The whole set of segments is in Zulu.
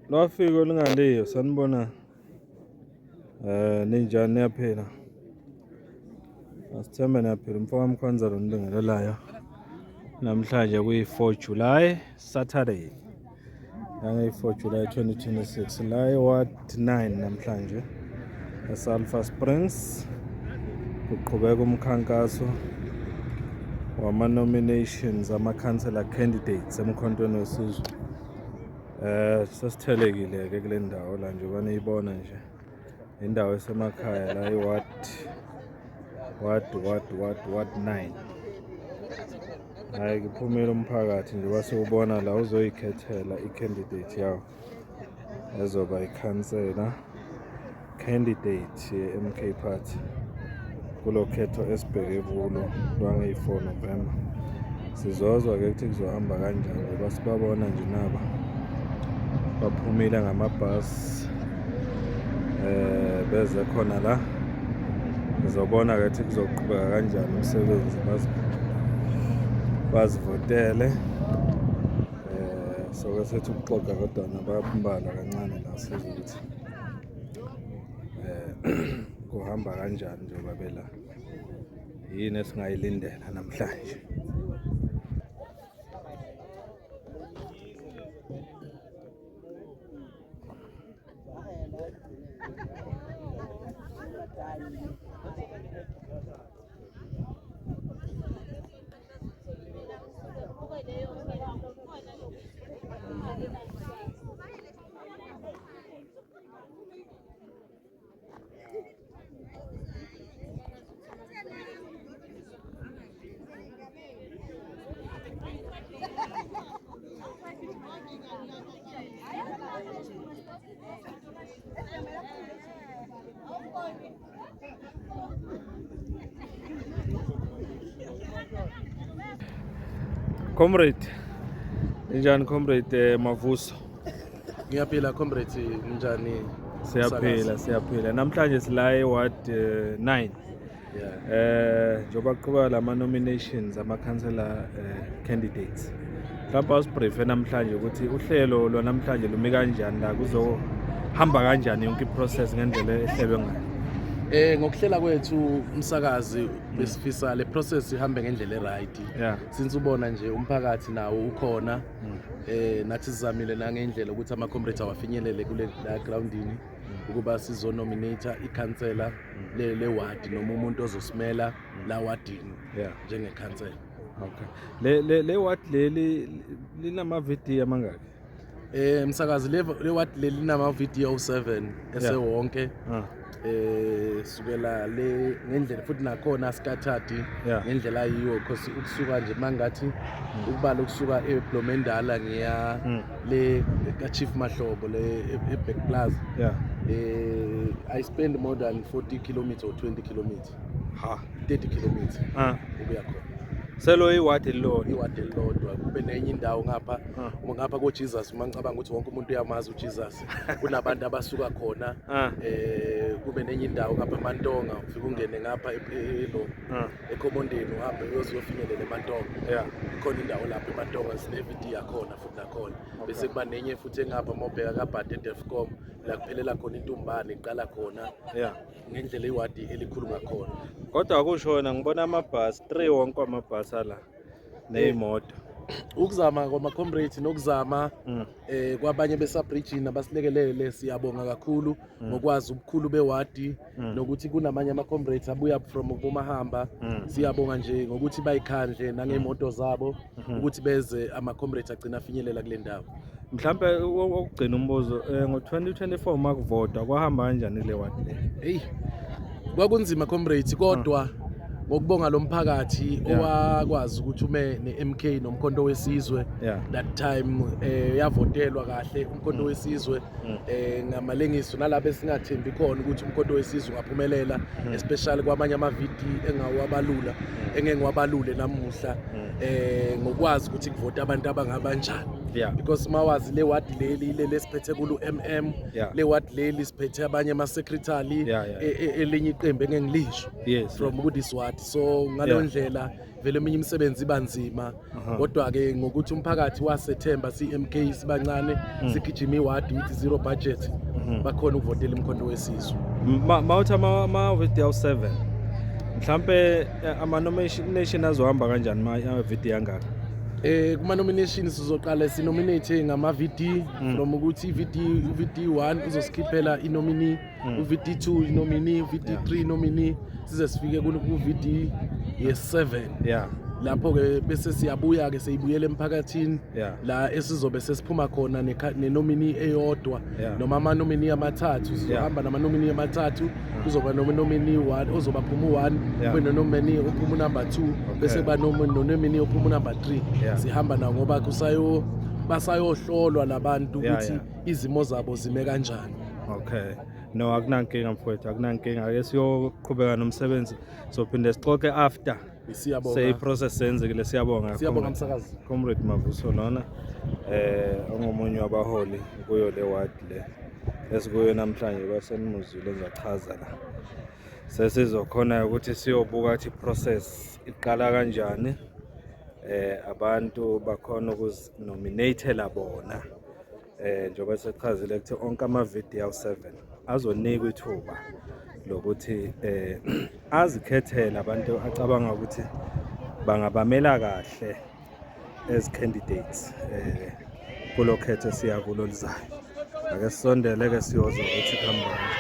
Lwafika lingaleyo sanibona ninjani niyaphila? Asithembe niyaphila. Mfowethu Mkhonza lo nibingelelayo. Namhlanje kuyi-4 July Saturday. Yangayi-4 July 2026 la eWard 9 namhlanje eSulphur Springs kuqhubeka umkhankaso wama-nominations ama-councillor candidates emkhontweni wesizwe. Sesithelekile-ke kule ndawo la njengoba niyibona nje indawo esemakhaya la eWard 9. Hayi kuphumile umphakathi nje wasewubona la uzoyikhethela i-candidate yawo ezoba ikhansela candidate ye-MK Party kulo khetho esibheke kulo lwange-4 November. Sizozwa-ke ukuthi kuzohamba kanjani ngoba sibabona nje naba baphumile ngamabhasi beze khona la. Sizobona-ke ukuthi kuzoqhubeka kanjani umsebenzi bazivotele. Soke sethu ukuxoxa kodwa nabambala kancane la sizwe ukuthi kuhamba kanjani njengoba bela yini esingayilindela namhlanje. Comrade, njani comrade Mavuso? Ngiyaphila comrade, njani? Siyaphila. Namhlanje sila eWard 9. Njoba kuqhubeka lama nominations ama-councillor candidates. Mhlawumbe awusibrife namhlanje ukuthi uhlelo lwanamhlanje lumi kanjani la kuzohamba kanjani yonke iprocess ngendlela ehlelwe ngayo. Ngokuhlela kwethu umsakazi besifisa le process ihambe ngendlela eright. Since ubona nje umphakathi nawo ukhona nathi sizamile nangendlela ukuthi ama-comrades awafinyelele kule la groundini ukuba sizonominate ikhansela le ward noma umuntu ozosimela la wardini njengekhansela. Okay. Le ward leli linama-VD amangaki? Msakazi le ward leli linama-VD 07 esewonke. Sukela le ngendlela futhi nakhona asikathathi ngendlela yiyo because ukusuka nje mangathi ukubala ukusuka eBlomendala ngiya le ka Chief Mahlobo le eBack Plaza. I spend more than 40 kilometers or 20 kilometers. 30 kilometers. Ukuya khona. Selo iward elilodwa kube nenye indawo ngapha ko Jesus mangicabanga ukuthi wonke umuntu uyamazi uJesus kunabantu abasuka khona kube nenye indawo ngapha eMantonga ufike ungene ngapha ekhomondeni uhambe uyofinyelela eMantonga khona indawo lapha eMantonga sine-VD yakhona futhi nakhona bese kuba nenye futhi engapha mobheka kaBhade Defcom la kuphelela khona intumbane iqala khona ngendlela iwadi elikhulu ngakhona. Kodwa akushona ngibona amabhasi 3 wonke amabhasi ala nezimoto. Ukuzama kwama-comrades nokuzama kwabanye besabridgini abasilekelele siyabonga kakhulu ngokwazi ubukhulu bewadi nokuthi kunamanye ama-comrades abuya from Bomahamba. Siyabonga nje ngokuthi bayikhandle nangemoto zabo ukuthi beze ama-comrades agcina afinyelela kule ndawo. Mhlambe ukugcina umbuzo ngo-2024 makuvotwa kwahamba kanjani le ward le? Kwakunzima comrades kodwa ngokubonga lo mphakathi owakwazi ukuthi ume ne-MK nomkhonto wesizwe that time yavotelwa kahle umkhonto wesizwe ngamalengiso nalabo esingathembi khona ukuthi umkhonto wesizwe ungaphumelela especially kwamanye ama-VD engiwabalule namuhla ngokwazi ukuthi kuvota abantu abangabanjani. Yeah. because mawazi le ward leli lesiphethe kulu MM Yeah. le ward leli siphethe abanye ama secretary Yeah, yeah. elinye iqembu engilisho Yes, from this ward so ngaleyo Yeah. ndlela vele eminye imisebenzi ibanzima kodwa ke ngokuthi umphakathi wasethemba CMK sibancane sigijima iward with zero budget bakhona ukuvotela imkhonto wesizwe. Mawuthi ama-video 7 mhlampe ama-nomination azohamba kanjani ama-video angaka? Kuma nominations sizoqala sinominate ngama VD from ukuthi VD 1 uzosikhiphela inomini, uVD 2 inomini, uVD 3 inomini size sifike ku VD ye7. Yeah. Lapho ke bese siyabuya ke seyibuyele emphakathini Yeah. la esizobe sesiphuma khona nenomini eyodwa Yeah. noma ama nomini amathathu sizohamba nama nomini amathathu kuzoba nomini 1 ozoba phuma u1 Yeah. kube nomini ophuma number 2 bese kuba nomini ophuma number 3 Yeah. sihamba nawo ngoba basayohlolwa labantu Yeah, ukuthi yeah. izimo zabo zime kanjani. Okay. No, akunankinga mfowethu, akunankinga. Ake siyoqhubeka nomsebenzi. Sophinde sixoxe after. Siyabonga. Seyiprocess senzekile, siyabonga. Siyabonga msakazi. Comrade Mavuso lona ongomunye wabaholi kuyo le ward le. Esikuyo namhlanje basenimuzile engizachaza la. Sesizokhona ukuthi siyobuka ukuthi process iqala kanjani. Abantu bakhona ukuzinominatela bona. Njengoba sechazile ukuthi onke ama-video 7 azonikwa ithuba lokuthi azikhethele abantu acabanga ukuthi bangabamela kahle as candidates kulo khetho siya kulo lizayo. Ake sisondele ke siyozwa ukuthi kuhamba kanjani.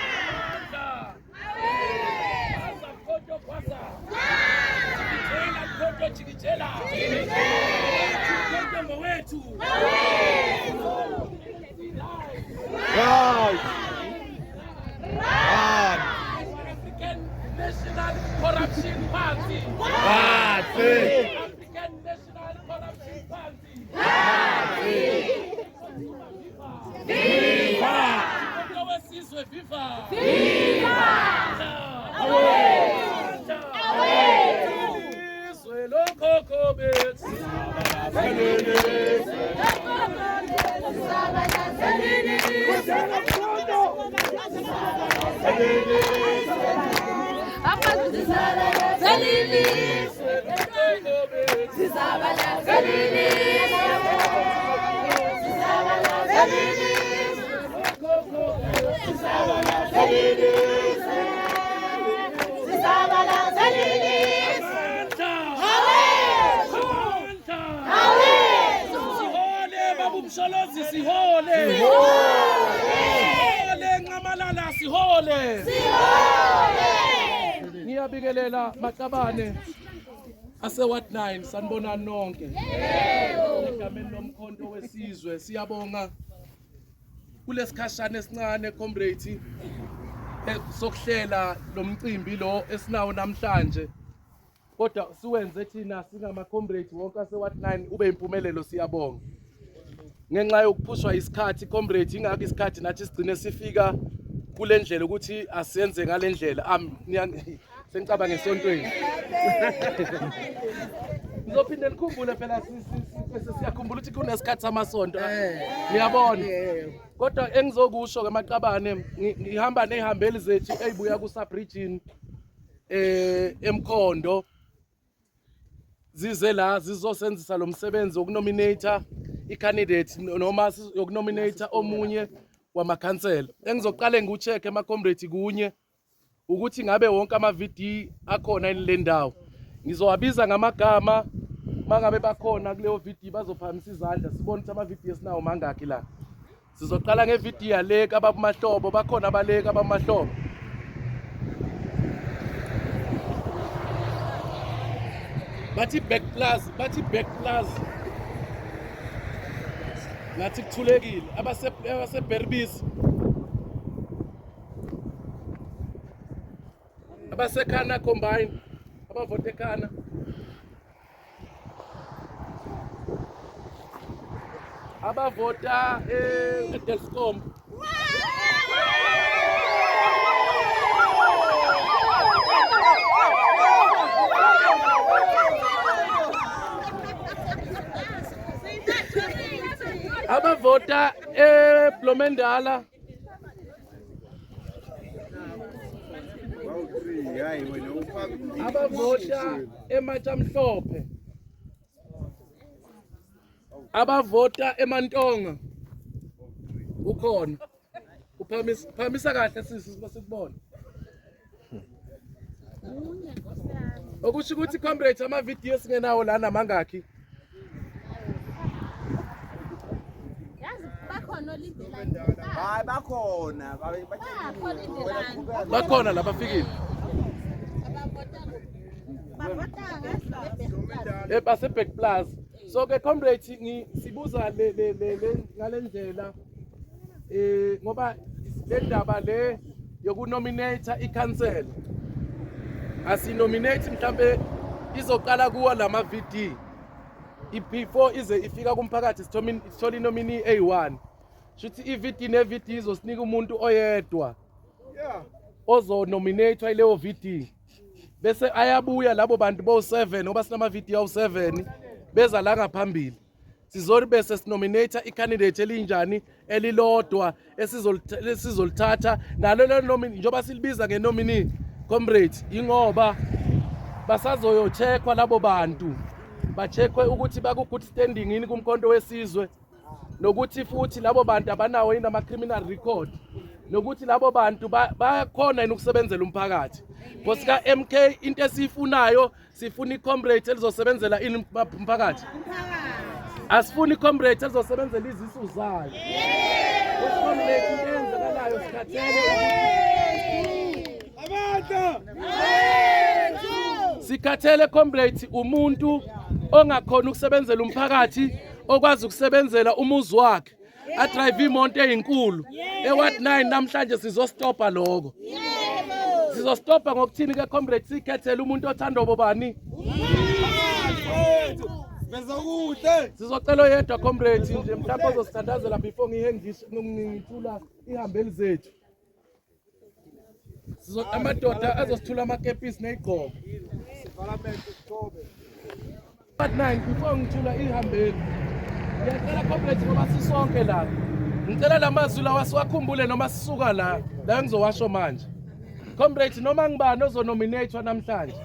African National Corruption Party. African National Corruption Party. Viva! Viva! Viva! Viva! Msholozi sihole. Sihole Ncamalala sihole. Sihole. Ngiyabikelela Maqabane ase Ward 9 sanibonani nonke. Egameni lomkhonto wesizwe siyabonga kulesikhashana esincane comrade sokuhlela lomcimbi lo esinawo namhlanje. Kodwa siwenze thina singama comrade wonke ase Ward 9 ube impumelelo siyabonga. Ngenxa yokuphushwa isikhathi comrade ingakho isikhathi nathi sigcine sifika kule ndlela ukuthi asenze ngale ndlela sengicaba ngesontweni ngizophinde nikhumbule phela siyakhumbula ukuthi kunesikhathi samasonto ngiyabona kodwa engizokusho ke Maqabane ngihamba nezihambeli zethu ezibuya ku sub region eMkhondo zize la zizosenzisa lo msebenzi wokunominata i-candidate noma yokunominata omunye wamakhansela. Engizoqale ngiucheck ema-comrade kunye ukuthi ngabe wonke ama-VD akhona le ndawo. Ngizowabiza ngamagama mangabe bakhona kuleyo VD bazophamisa izandla sibone ukuthi ama-VD esinawo mangakhi la. Sizoqala nge-VD yaleka abamahlobo bakhona abaleka abamahlobo. Bathi back plus ngathi kuthulekile abase Berbis abase Khana combine abavote Khana abavota eDelscom abavota Blomendala abavota eMatshamhlophe abavota eMantonga ukhona uphamisa kahle sisi sikubona okusho ukuthi comrades ama-video singenawo lana mangakhi hayi bakhona la bafikile baseBack Plus so ke comrades sibuza le ngalendlela ngoba le ndaba le yokunominate ikhansela asinominate mhlambe izoqala kuwa lama VD before ize ifika kumphakathi sithola inomini A1 shuthi iVD neVD izosinika umuntu oyedwa ozonominate ileyo VD bese ayabuya labo bantu bo7 oba sinama VD awu7 beza la ngaphambili sizori bese sinominate icandidate elinjani elilodwa esizolithatha nalo lo nominee njoba silibiza ngenominee comrades ingoba basazoyocheckwa labo bantu bacheckwe ukuthi baku-good standing yini kumkhonto wesizwe nokuthi futhi labo bantu abanawo yini ama-criminal record nokuthi labo bantu bayakhona yini ukusebenzela umphakathi because ka-MK into esiyifunayo sifuna i-comrade elizosebenzela ini umphakathi asifuni i-comrade elizosebenzela izisu zayo comrade into eyenzekalayo sikhathele comrade umuntu ongakhona ukusebenzela umphakathi okwazi ukusebenzela umuzi wakhe adrive imoto eyinkulu eWard 9 namhlanje sizostopa lokho sizostopa ngokuthini ke comrade sikhethele umuntu othanda obani sizocela yedwa comrade nje mhlawumbe ozosithandazela before ngithula ihambeli zethu amadoda azosithula amakepisi neyigqoko Ward 9 before ngithula ihambeli ngiyacela comrade ngoba sisonke la ngicela lamazwi lawa siwakhumbule noma sisuka la ngizowasho manje comrade noma ngibani ozonominate namhlanje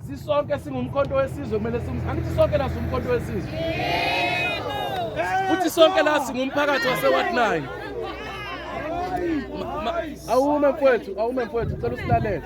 sisonke singumkhonto wesizwe kumele angithi sonke la singumkhonto wesizwe futhi sonke la singumphakathi waseWard 9 awume mfowethu cela usilalele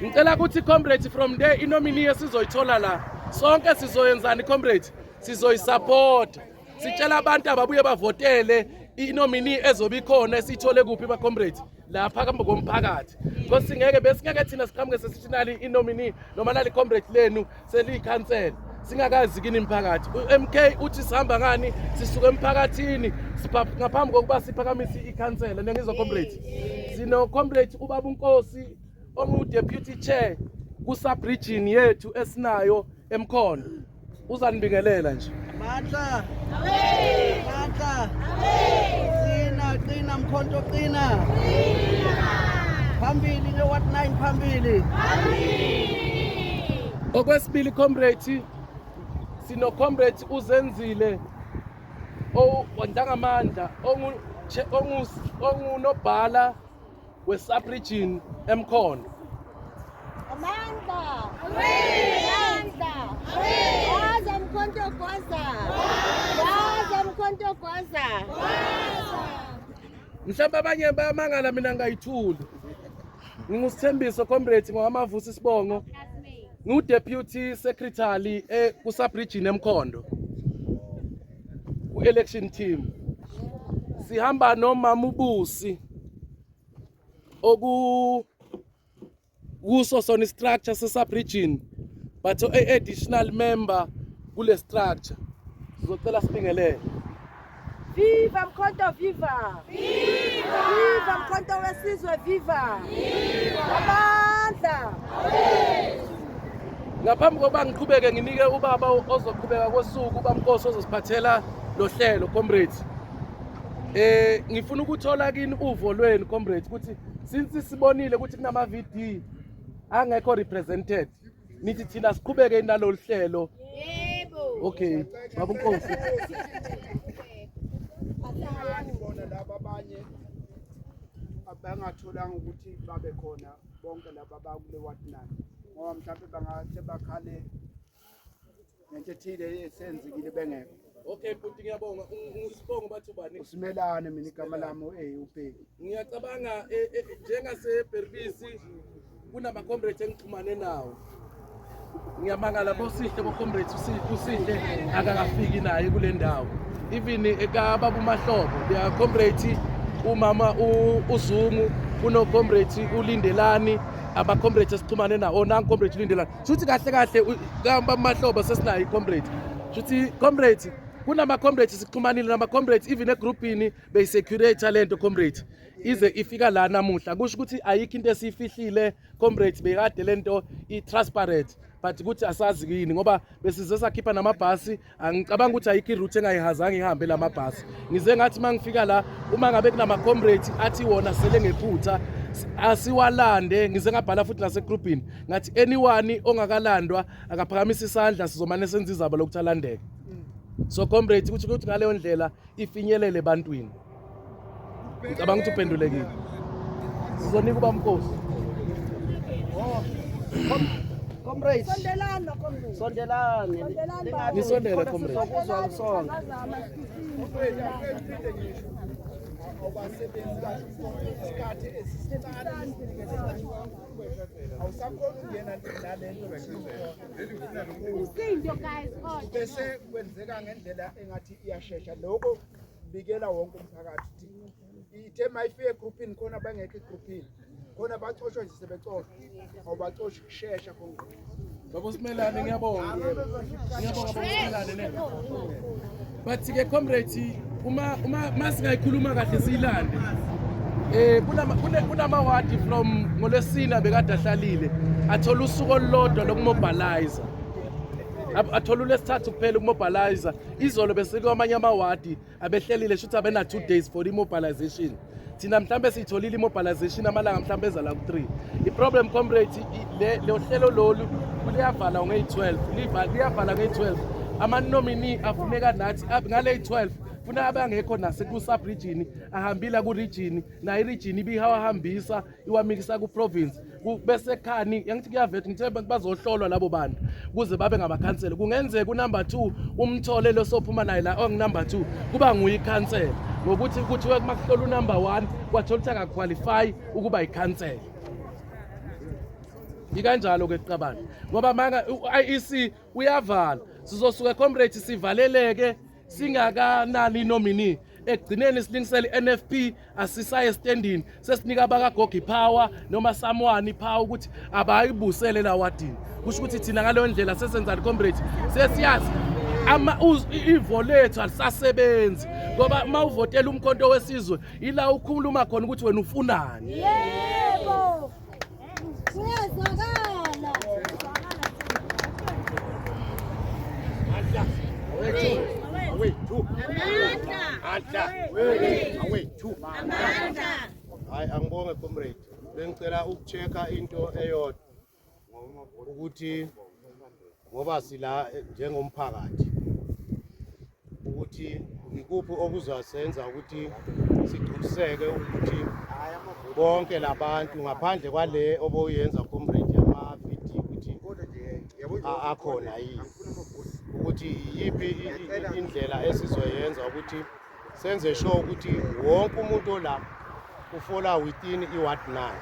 ngicela ukuthi comrade from there inomini esizoyithola la sonke sizoyenzani comrade sizoyisupport sitshela abantu ababuye bavotele inomini ezobikhona esithole kuphi ba comrade lapha kambe komphakathi because singeke thina siqhamuke sesithinali inomini noma nali comrade lenu seliyikhansela singakazi kini imphakathi MK uthi sihamba ngani sisuka emphakathini ngaphambi kokuba siphakamisa ikhansela ngizwa comrade sino comrade ubaba uNkosi ongu deputy chair ku sub region yethu esinayo eMkhondo uzanibingelela nje Mandla qina Mkhonto qina phambili ngeWard 9 phambili okwesibili comrade sino comrade uzenzile wandangamandla ongunobhala we-sub region eMkhondo Amanda Mkhonto Gwaza mhlawumbe abanye bayamangala mina ngayithuli ngingusithembiso comrade ngowamavusi Sibongo ngu-deputy secretary ku-sub region eMkhondo ku-election team sihamba nomama uBusi kuso sona structure se-sub region but additional member kule structure sizocela sibingelele Viva Mkhonto viva Viva Mkhonto wesizwe viva Amandla ngaphambi kokuba ngiqhubeke nginike ubaba ozoqhubeka kosuku ubaMnkosi ozosiphathela lo hlelo comrades ngifuna ukuthola kini uvo lwenu comrades ukuthi since sibonile ukuthi kunama VD angekho represented nithi thina siqhubeke nalolu hlelo yebo okay baba uNkosi khona laba abanye abangatholanga ukuthi babe khona bonke laba abakule ward 9 ngoba mhlawumbe bangathi bakhale nento ethile esenzekile bengekho. Okay futhi ngiyabonga usibongo bathi ubani Usimelane mina igama lami uBheki. ngiyacabanga njengase Berbisi kunama comrades engixhumane nawo ngiyamangala bosihle bo comrades usihle akakafiki naye kule ndawo even ekababa uMahlobo their comrades umama uZungu kuno comrades uLindelani aba comrades esixhumane nawo nangu comrades uLindelani futhi kahle kahle kamba uMahlobo sesinayo comrades futhi comrades kunama comrades sixhumanile nama comrades even egroupini beyisecurate lento comrades ize ifika la namuhla kusho ukuthi ayikho into esifihlile comrades bekade lento i-transparent but ukuthi asazi yini ngoba besize sakhipha namabhasi angicabanga ukuthi ayikho iroute engayihazanga ihambe lamabhasi ngize ngathi mangifika la uma ngabe kunama comrades athi wona sele ngephutha asiwalande ngize ngabhala futhi nasegroupini ngathi anyone ongakalandwa akaphakamisa isandla sizomane senza izaba lokuthi alandeke so comrades ukuthi ngaleyo ndlela ifinyelele ebantwini ngicabanga ukuthi uphendulekile sizonika ubamkhosi Comrades, Sondelana comrades. sondelane. Nisondele, comrades. Sokuzwa kusonke. Awubasebenzi kahle isikhathi esisincane awusakhona ukungena nalento Usindo guys hot. bese kwenzeka ngendlela engathi iyashesha lokho bikela wonke umphakathi ithe mayifike egroupini khona bangekho egroupini khona bacoshwa nje sebecoshwa awubacoshi kushesha konke babo Simelane ngiyabonga babo Simelane ne bathi ke comrades uma masingayikhuluma kahle siyilande kunama ward from ngolesina bekade ahlalile athola usuku olulodwa lokumobilizer athola lesithathu kuphela ukumobilizer izolo bese kwamanye amawadi abehlelile shuthi abena 2 days for immobilization thina mhlambe sitholile immobilization amalanga mhlambe eza la ku3 iproblem comrades le hlelo lolu kuliyavala nge12 liyavala nge12 ama nominee afuneka nathi ngale 12 funa abangekho nase ku sub region ahambila ku region na i region ibihawahambisa iwamikisa ku province bese khani yangithi kuyavetha ngithemba bazohlolwa labo bantu kuze babe ngamakhansela kungenzeka unumber 2 umthole lo sophuma naye la ongunumber 2 kuba nguyi cancel ngokuthi kuthiwe kumakuhlola unumber 1 kwathola ukuthi akaqualify ukuba ikhansela ikanjalo ke Qabana ngoba manga IEC uyavala sizosuka comrades sivaleleke singakanani nominee ekugcineni silingisela NFP asisaye standing sesinika abaka Gogi Power noma someone ipower ukuthi abayibusele la wadini kusho ukuthi thina ngaleyo ndlela sesenzani comrades sesiyazi ivo lethu alisasebenzi ngoba mawuvotela umkhonto wesizwe ila ukhuluma khona ukuthi wena ufunani Yebo. Kuyazwakala. Hayi angibonge comrade bengicela ukuchecka into eyodwa ukuthi ngoba sila njengomphakathi ukuthi ikuphi okuzasenza ukuthi sigculiseke ukuthi bonke labantu ngaphandle kwale oboyenza comrade yama-VD ukuthi akhona yini ukuthi yipi indlela esizoyenza ukuthi senze sure ukuthi wonke umuntu la ufola within iward 9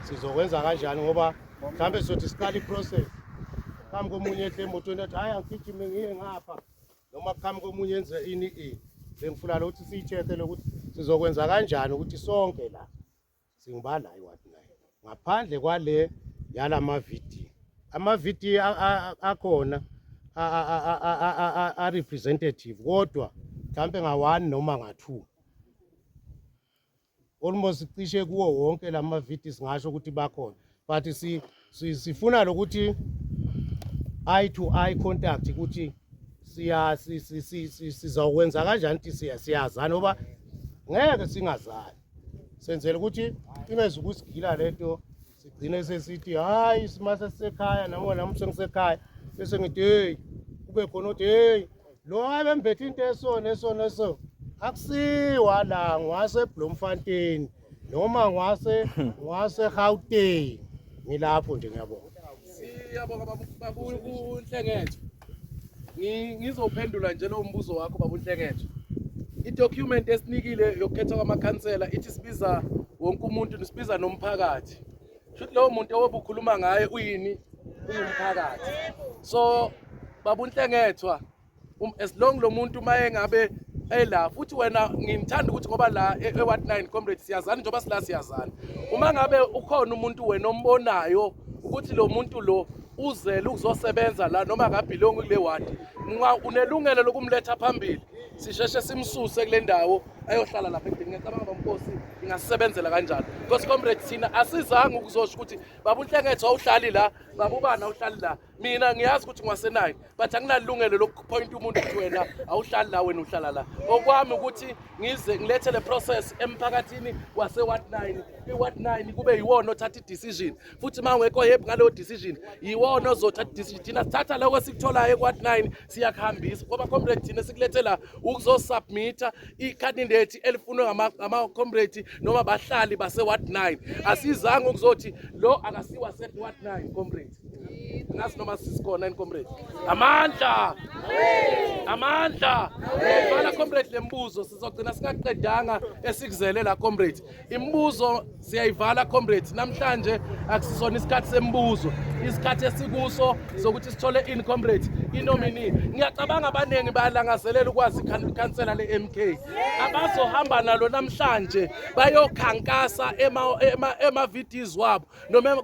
sizokwenza kanjani ngoba mhlambe sothi siqala iprocess kambe komunye ehle emotweni ethi hayi angigijime ngiye ngapha noma kambe komunye enze ini bengifuna ukuthi siyicheck ukuthi sizokwenza kanjani ukuthi sonke la singibala iward 9 ngaphandle kwale yalama-VD ama-VD akhona a representative kodwa mhlambe nga1 noma nga2 almost cishe kuwo wonke lama-VD singasho ukuthi bakhona but sifuna lokuthi eye to eye contact ukuthi sizakwenza kanjani ukuthi siyazana ngoba ngeke singazani senzele ukuthi ingeze ukusigila lento sigcine sesithi hayi simase sisekhaya nami sengisekhaya bese ngithi hey kube khona uthi hey lo abembethe into eso akusiwa la ngwase Bloemfontein noma ngwase Gauteng ngilapho nje ngiyabonga. Siyabonga baba uNhlengetho. Ngizophendula nje lo mbuzo wakho baba uNhlengetho. I-document esinikile yokukhetha kwamakhansela ithi sibiza wonke umuntu nisibiza nomphakathi. Shuthi lowo muntu obukhuluma ngaye uyini? Uyumphakathi. So baba uNhlengethwa as long lo muntu maye ngabe ela futhi wena ngimthanda ukuthi ngoba la e-Ward 9 comrade siyazana njengoba sila siyazana. Uma ngabe ukhona umuntu wena ombonayo ukuthi lo muntu lo uzele ukuzosebenza la noma akabhilongi kule ward unelungelo lokumletha phambili sisheshe simsuse kule ndawo ayohlala lapha ekudeni. Ngiyacabanga bamnkosi ingasebenzela kanjalo because comrade thina asizange ukuzosho ukuthi baba uNhlengethwa awuhlali la baba ubani awuhlali la. Mina ngiyazi ukuthi ngwasenayini but anginalungelo lokupoint umuntu ukuthi wena awuhlali la wena uhlala la. Okwami ukuthi ngize ngilethe le process emphakathini wase Ward 9 i-Ward 9 kube yiwona othatha i-decision futhi mangekho yebo ngaleyo decision yiwona ozothatha i-decision. Thina sithatha lokho sikutholayo e-Ward 9 siyakuhambisa ngoba comrade thina sikulethela ukuzosubmita i-candidate elifunwe ama-comrade noma bahlali base-Ward 9. Asizange ukuzothi lo akasiwa se-Ward 9 comrade. Ngasi noma sisikhona in comrade. Amandla vala comrade lembuzo sizogcina singaqedanga esikuzele la comrade. Imbuzo siyayivala comrade. Namhlanje akusisona isikhathi sembuzo, isikhathi esikuso sokuthi sithole in comrade inomini. Ngiyacabanga abaningi bayalangazelela ukwazi ikhansela le-MK abazohamba nalo namhlanje bayokhankasa ema-VDs wabo noma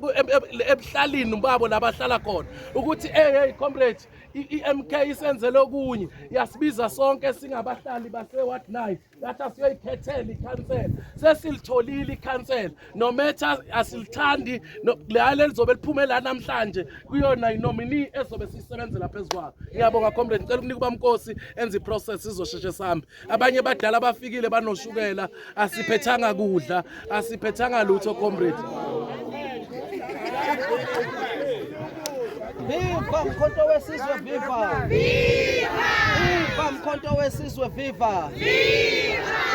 ebhlalini babo labahlala khona ukuthi hey comrade i-MK isenzele okunye yasibiza sonke singabahlali base-Ward 9 lathi asiyoyikhethela ikhansela. Sesilitholile ikhansela no matter asilithandi leli lizobe liphumela namhlanje kuyona inomini ezobe sisebenzela phezukwayo. Ngiyabonga comrade ngicela ukunika ubamnkosi enze iprocess izosheshe sihambe. Abanye badala bafikile banoshukela asiphethanga kudla asiphethanga lutho comrade. Viva Mkhonto Wesizwe viva! Viva Mkhonto Wesizwe viva!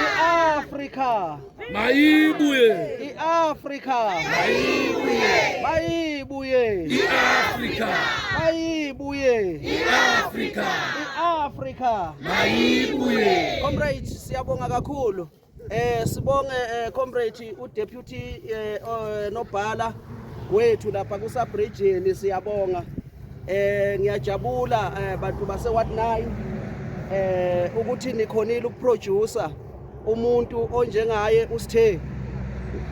I-Afrika Mayibuye! I-Afrika mayibuye! I-Afrika! Mayibuye! I-Afrika! I-Afrika Mayibuye! Comrade siyabonga kakhulu. Sibonge comrade uDeputy nobhala wethu lapha kusabridgeni siyabonga. Ngiyajabula bantu base Ward 9 ukuthi nikhonile ukuproducer umuntu onjengaye uSithe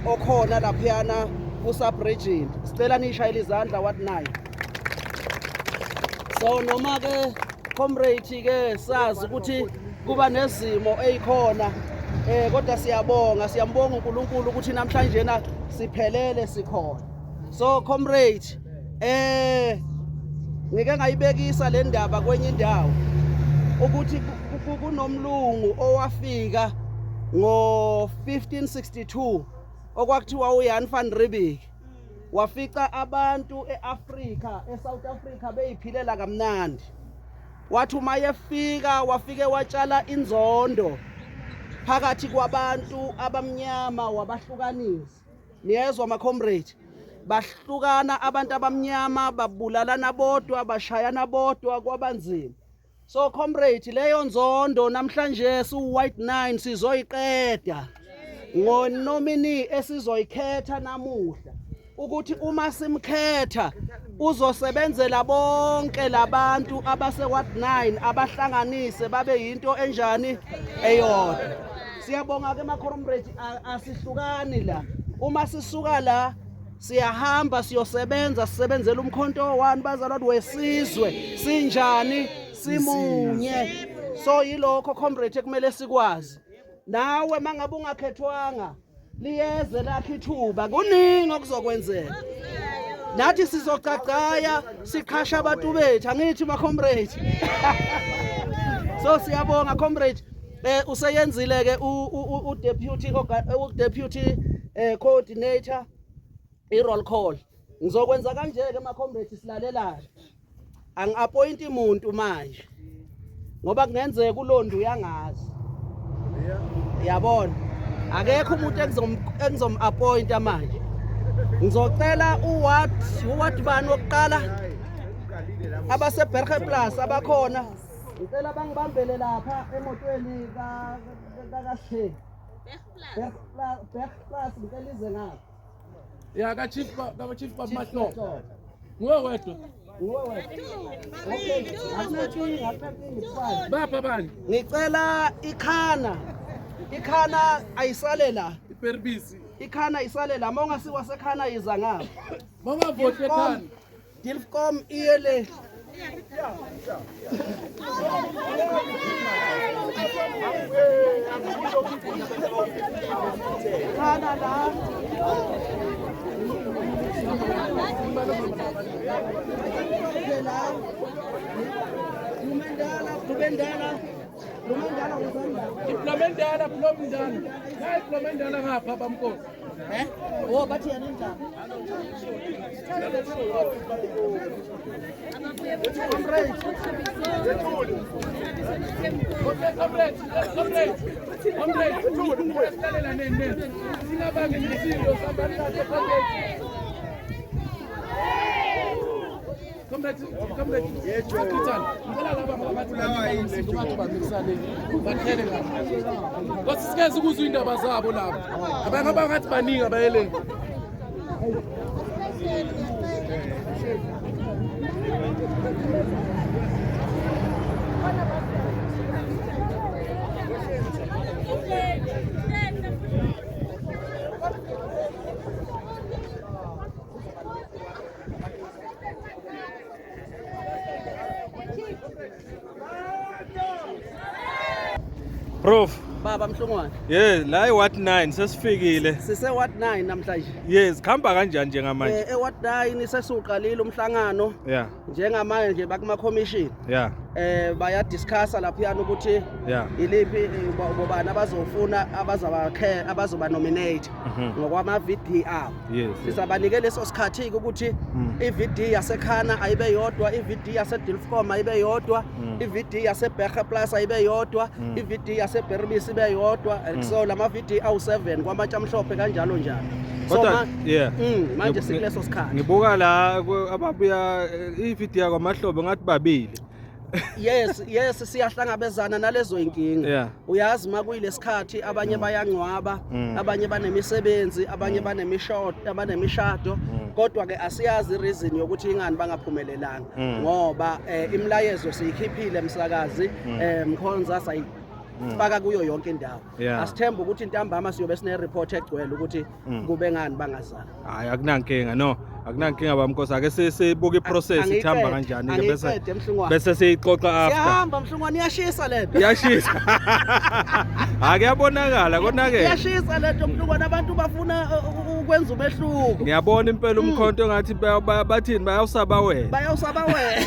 okhona laphayana kusabridgeni. Sicela nishayile izandla Ward 9. So noma ke comrade ke sazi ukuthi kuba nezimo ezikhona kodwa siyambonga uNkulunkulu ukuthi namhlanje na siphelele sikhona. So comrade ngike ngayibekisa le ndaba kwenye indawo ukuthi kunomlungu owafika ngo-1562 okwakuthiwa uJan van Riebeeck wafica abantu eAfrika eSouth Africa beyiphilela kamnandi. Wathi uma yefika wafike watshala inzondo phakathi kwabantu abamnyama wabahlukanisa. Niyezwa ma comrade bahlukana abantu abamnyama babulalana bodwa bashayana bodwa kwabanzima. So comrade leyo nzondo namhlanje su-White 9 sizoyiqeda ngonomini esizoyikhetha namuhla ukuthi uma simkhetha uzosebenzela bonke labantu abase-Ward 9 abahlanganise babe yinto enjani eyodwa. Siyabonga ke ma comrade asihlukani la. Uma sisuka la siyahamba siyosebenza sisebenzela umkhonto wani bazalwane wesizwe sinjani simunye. So yilokho comrade kumele sikwazi. Nawe mangabe ungakhethwanga liyeze lakhe ithuba kuningi okuzokwenzeka. Nathi sizogcagcaya siqhasha abantu bethu angithi ma comrade. So siyabonga comrade useyenzile ke u-deputy coordinator i-roll call. Ngizokwenza kanje ke ma comrade silalelayo. Angi-appoint umuntu manje ngoba kungenzeka uLondo uyangazi. yabona akekho umuntu engizom-appointa manje ngizocela uward bani wokuqala abase-Berge Plus abakhona ngicela bangibambele lapha emotweni kakashe Berge Plus ngicela ize ngapha ya ka-chief bamahlombe nguwe wedwa okay akunakinga bapha bani ngicela ikhana ayisale la iperbisi ikhana isale la uma ungasiwa sekhana yiza ngapha bangavote ekhana Dilfcom iyele khana la Implementala ngapha bamkosi oh bathi yana njani Sikeze ukuzwa indaba zabo lapho abantu abangathi baningi abayeleni Prof, baba Mhlongwane la iward 9 sesifikile. sise ward 9 namhlanje Yes, khamba kanjani njengamanje? ward 9 sesiuqalile umhlangano Yeah, njengamanje nje bakuma commission yeah, baya discussa laphiyana ukuthi yeah. iliphi bobani abazofuna abazoba nominate ngokwama VD abo Yes. sisabanike leso sikhathi ukuthi iVD yasekhana ayibe yodwa iVD yaseDilfcom ayibe yodwa iVD yaseBerge Plus ayibe yodwa iVD yaseBerbisi ibe yodwa so lama VD awu7 kwamatsha mhlophe kanjalo njalo Kodwa yeah. Manje sikuleso sikhathi Ngibuka la ababuya ividiyo kwamahlobo ngathi babili. yes siyahlangabezana nalezo inkinga Yeah. uyazi makuyilesikhathi abanye bayangcwaba abanye banemisebenzi abanye banemishado kodwa ke asiyazi reason yokuthi ingani bangaphumelelanga ngoba imlayezo siyikhiphile emsakazi mkhonza faka kuyo yonke indawo Yeah. asithemba ukuthi intambama siyobe sine report egcwele ukuthi kube ngani bangazali Hayi akunankinga no, akunankinga bamkosi ake sibuka iprocess ithamba kanjani ke bese siyixoxa after. siyahamba Mhlongwane iyashisa lento Iyashisa. Akuyabonakala konake. iyashisa lento Mhlongwane abantu bafuna ukwenza umehluko Ngiyabona impela umkhonto ngathi bathini bayawusaba wena. bayawusaba wena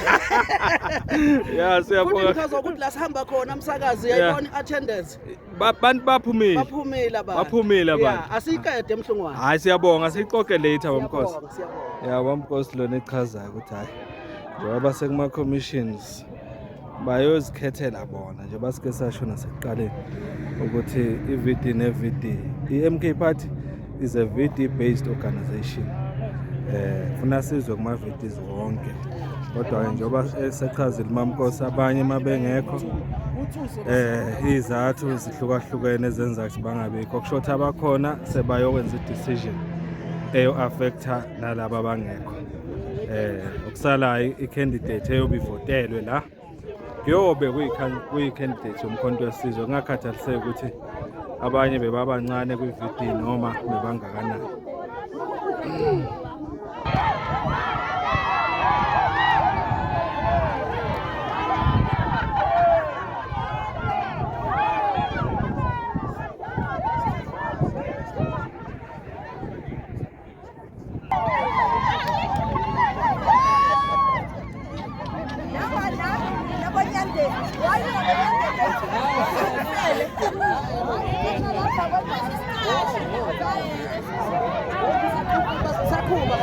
Yeah, siyabona. futhi because ukuthi la sihamba khona umsakazi yayibona attendance Bantu baphumile. baphumile abantu Baphumile abantu. Yeah, asiyiqede Mhlongwane Hayi siyabonga sixoxe later bamkosi. Siyabonga. Yeah, bamkosi lona echazayo ukuthi hayi njengoba sekuma commissions bayozikhethela bona nje basike sasho nasekuqaleni ukuthi iVD neVD iMK Party is a VD based organization. Funa sizwe kuma VDs wonke. Kodwa njengoba esechazile mamkosi abanye mabengekho izathu zihlukahlukene ezenza ukuthi bangabikho kushotha abakhona sebayokwenza decision eyo affecta nalabo abangekho okusala i-candidate eyobivotelwe la kuyobe kuyi-candidate yomkhonto wesizwe kungakhathaliseki ukuthi abanye bebabancane kwi-VD noma bebangakanani. sakhuma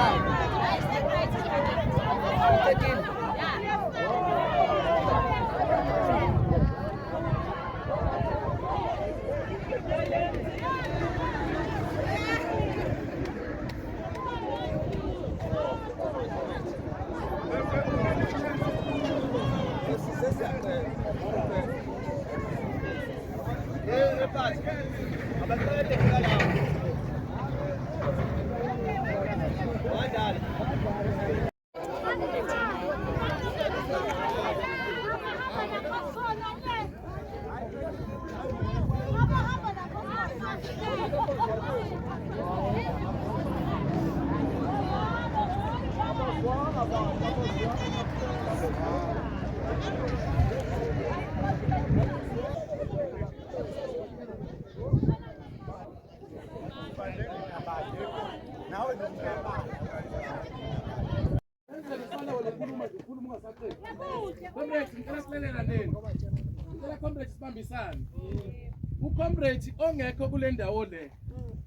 ucomrade ongekho kule ndawo le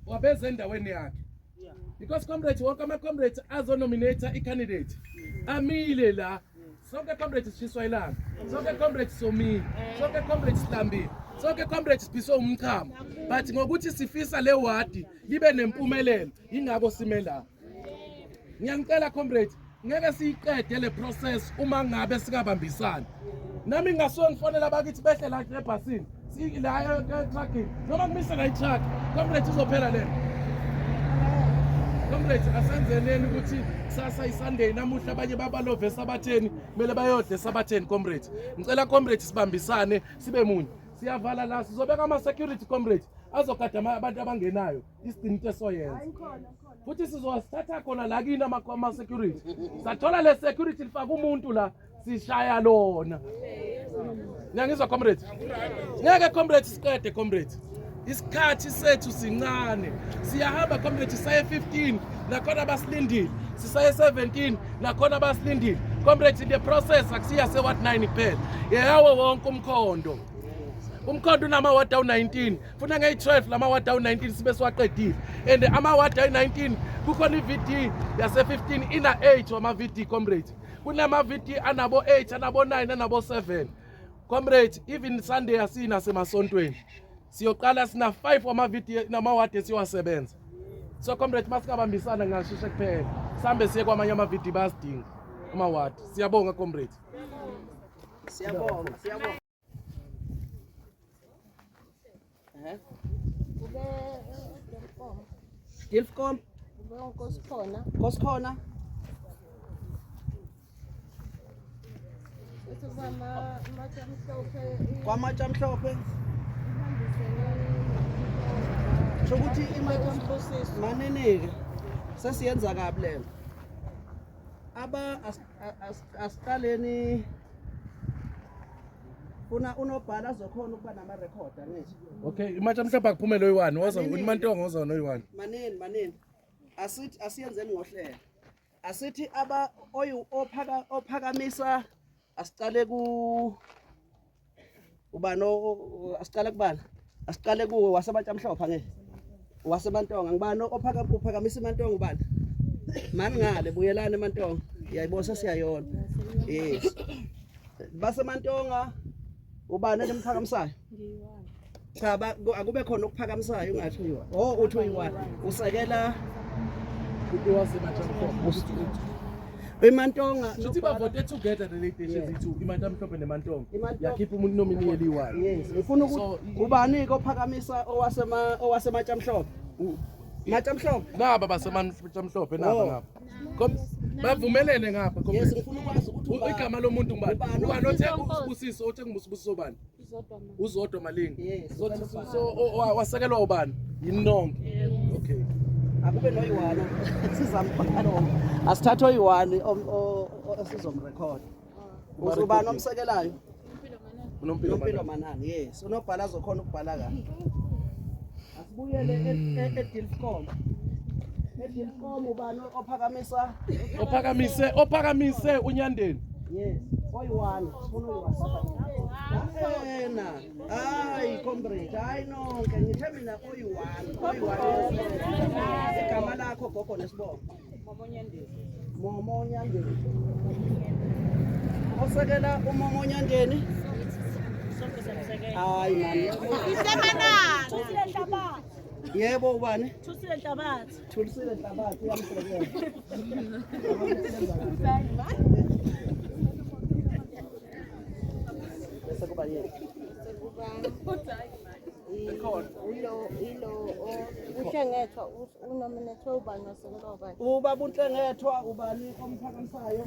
wabeza endaweni yakhe because comrade wonke ama-comrades azonominata i-candidate amile la sonke comrades sishiswa ilanga sonke comrades somile sonke comrades sihlambile sonke comrades sibhiswe umchamo but ngokuthi sifisa le wadi libe nempumelelo yingako sime la. Ngiyangicela comrades ngeke siyiqede le process uma ngabe singabambisani. Nami ngasuke ngifonela abakithi behle la ebhasini la trucking noma kumise la i-truck comrades izophela lena. Comrades asenzeneni ukuthi sasa iSunday namuhla abanye babalove esabatheni kumele bayodle esabatheni comrades. Ngicela comrades sibambisane sibe munye. Siyavala la sizobeka ama-security comrades azogada abantu abangenayo isidinto esoyenza. Futhi sizowasithatha khona la kini ama-security. Sathola le security lifaka umuntu la sishaya lona. Ngiyangizwa comrades? Ngeke comrades siqede comrades. Isikhathi sethu sincane. Siyahamba comrades saye 15 nakhona basilindile. Sisaye 17 nakhona basilindile. Comrades the process akusiya se what 9 kuphela. Yawo wonke umkhondo. Umkhondo unama-ward down 19 futhi ngeyi-12 lama-ward down 19 sibe siwaqedile and ama-ward down 19 kukhona i-VD yase-15 ina-8 wama-VD comrades kunama-VD anabo-8 anabo-9 anabo-7 comrades even Sunday asina semasontweni siyoqala sina 5 wama-VD nama-ward esiyowasebenza so comrades masingabambisana ngasheshe kuphela sihambe siye kwamanye ama-VD bayasidinga ama-ward. Siyabonga comrades. Siyabonga. Dilfcom Nkosikhona kwamatsha mhlophe sokuthi maneneke sesiyenza kabi lento asiqaleni unobhala azokhona ukuba nama-record angithi. Okay, imatsha mhlophe akuphumele oyi-1 woza uMantonga woza noyi-1. Manini asiyenzeni ngohlela asithi ophakamisa asiqale asiqale kuwe wasebatsha mhlophe ngeke waseMantonga ngibani ophakamisa iMantonga ubani mani ngale buyelana eMantonga yayibona sesiyayona yes baseMantonga ubani elimphakamisayo cha akube khona okuphakamisayo ungathi uyiwa uthi uyiwa usekela eMantonga Sithi bavote together the legislation zethu iMatsha mhlophe neMantonga yakhipha umuntu nominee eli-1. Yes ngifuna ukuthi ubani ke ophakamisa owasematsha mhlophe Matsha mhlophe ngaba basematsha mhlophe naba ngaba bavumelene ngapha yes ngifuna ukwazi ukuthi igama lomuntu ngubani ubani othe usibusiso othe ngubusiso bani uzodwa malingi so wasekelwa ubani yinonke okay akube noyi-1 sizambhala asithathe oyi-1 esizomrecord uzubani omsekelayo unompilo manani yes unobhala azokhona ukubhala kahle asibuyele eDilfcom ubani ophakamise uNyandeni yes oyi-1 sifuna oyi-1 hayi comrade hayi nonke ngithe mina oyi-1 igama lakho gogo nesibongo Momo Nyandeni osekela uMomo Nyandeni hayi mani Thusile Hlabathi. yebo ubani Thusile Hlabathi. Thulisile Hlabathi uyamsekela bese kuba yena Ekhona. ilo uhlengethwa unominate ubani wasekela ubani. Ubaba uNhlengethwa ubani omphakamisayo?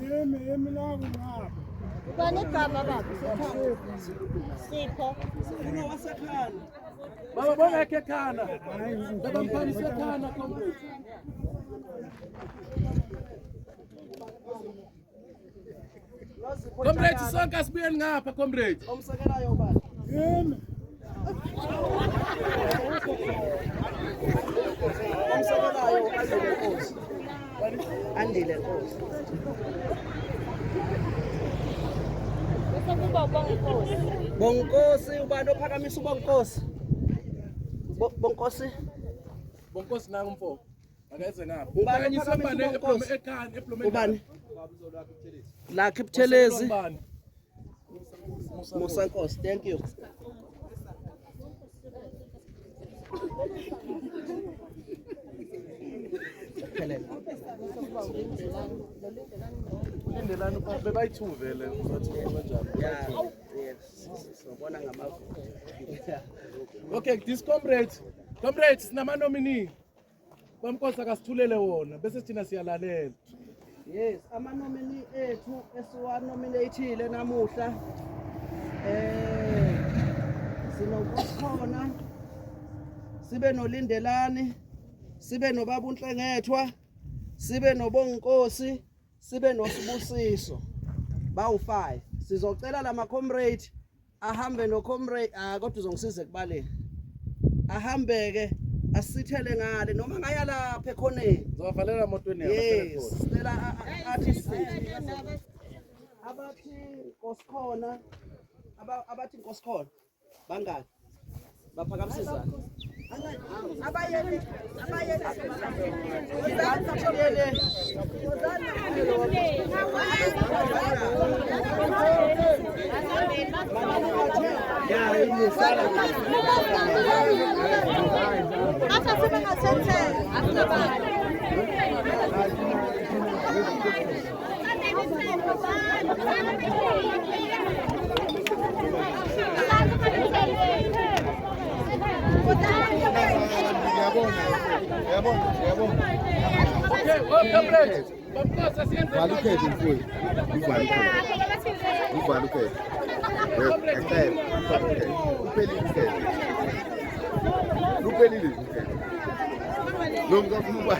Ubani igama baba Sipho. Sifuna wasekhaya. Baba bongekho ekhana. Baba mphakamisa ekhana comrade. Comrade sonke asibuyeni ngapha comrade. Omsekelayo ubani? Omsekelayo Andile Nkosi. Bese kuba bonkosi. Bonkosi ubani ophakamisa uBonkosi? Bonkosi. Bonkosi nangu mfo. Akayeze ngapha. Ubani Uphakanyiswa ophakamisa mbane uBonkosi? ekhana eplomeni. Ubani? Lakhe Buthelezi. Ubani? Musa Nkosi, thank you. Indelani bebayithuvele uzathi kanjani? Yeah. Yes. Sobona ngamavu. Okay, this comrades sinama nominee. Bamkosi akasithulele wona bese thina siyalalela. Yes, ama-nominee ethu esiwanominatile namuhla sinokukhona sibe noLindelani, sibe noBaba uNhlengethwa, sibe noBonkosi, sibe noSibusiso. Bawu5. Sizocela lama comrade ahambe no comrade kodwa uzongisiza kubaleni. Ahambeke asithele ngale noma ngaya lapha ekhoneni. Ngizowavalela emotweni yabo. Yes, sicela artist abathi Nkosikhona abathi Nkosikhona bangaki baphakamisizana abayeni Okay, welcome comrades. Bamkosi asiyenze. Balukhethe mfowethu. Ubalukhethe. Uphelile ukhethe. Lo mkafuna uba.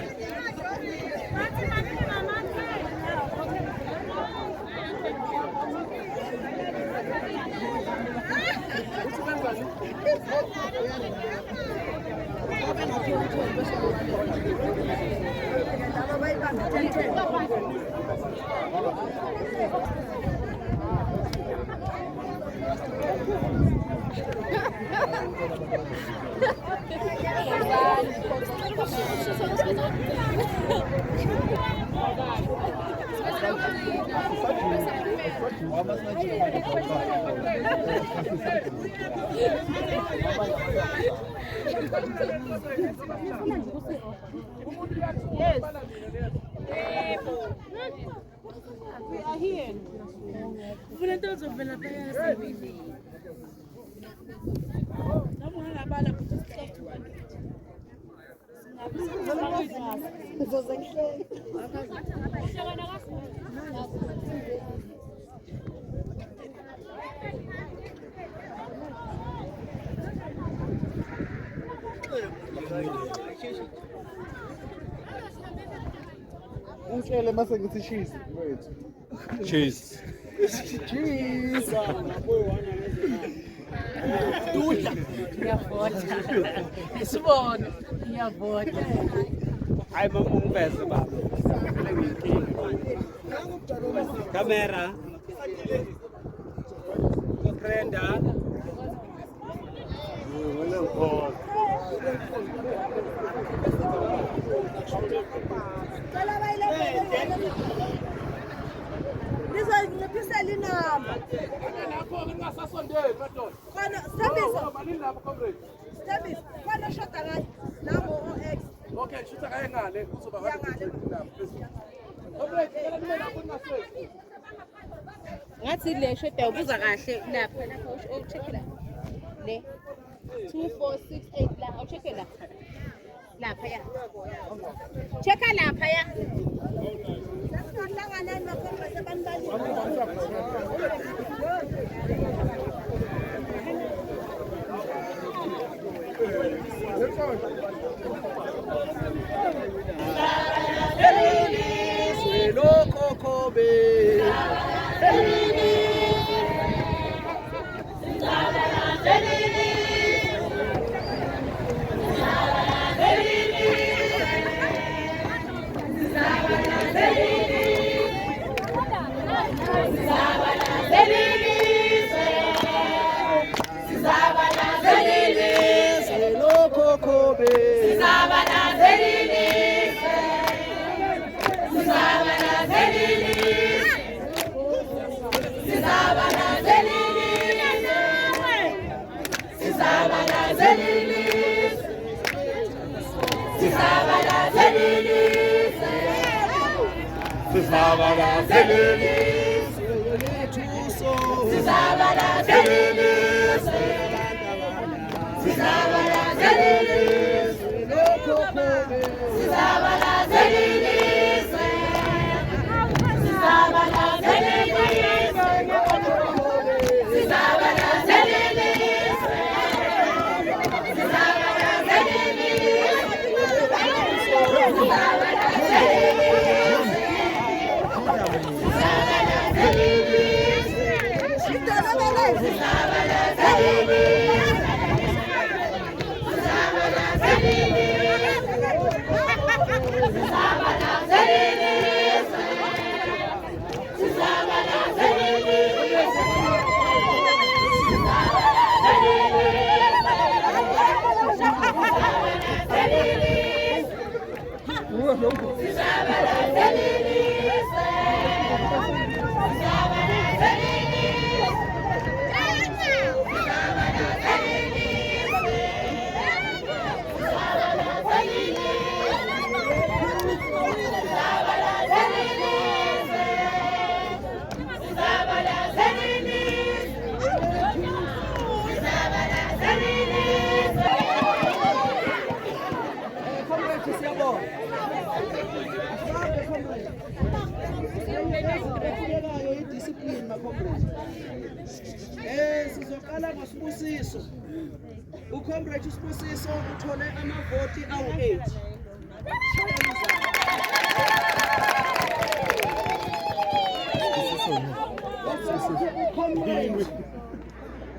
Yes. We are here. Ufuna into uzovela phaya sibili. Noma ngabala ukuthi sicela. Ungitshele mase ngithi cheese wethu. Cheese. Cheese. Ngiyavota. Isibona. Ngiyavota. Hayi mama ungiveze baba. Vele ngiyinkinga. Camera. Brenda. Wena ngikho. Cela bayilele. Nizongiphisela inamba. Lapho ngingasasondeli madoda. Khona Sithembisa. Malini lapho comrade? Sithembisa. Khona shoda ngathi nango OX. Okay, shutha kaye ngale kuzoba Ngale. Comrade, ngeke nibe lapho ningasweli. Ngathi le shoda ubuza kahle lapha o-check la. Le. 2468 la awucheke la lapha ya cheka lapha ya sasihlangana nabakhomba abanibali Sizoqala ngosibusiso. Ucomrade uSibusiso uthole amavoti awu-8.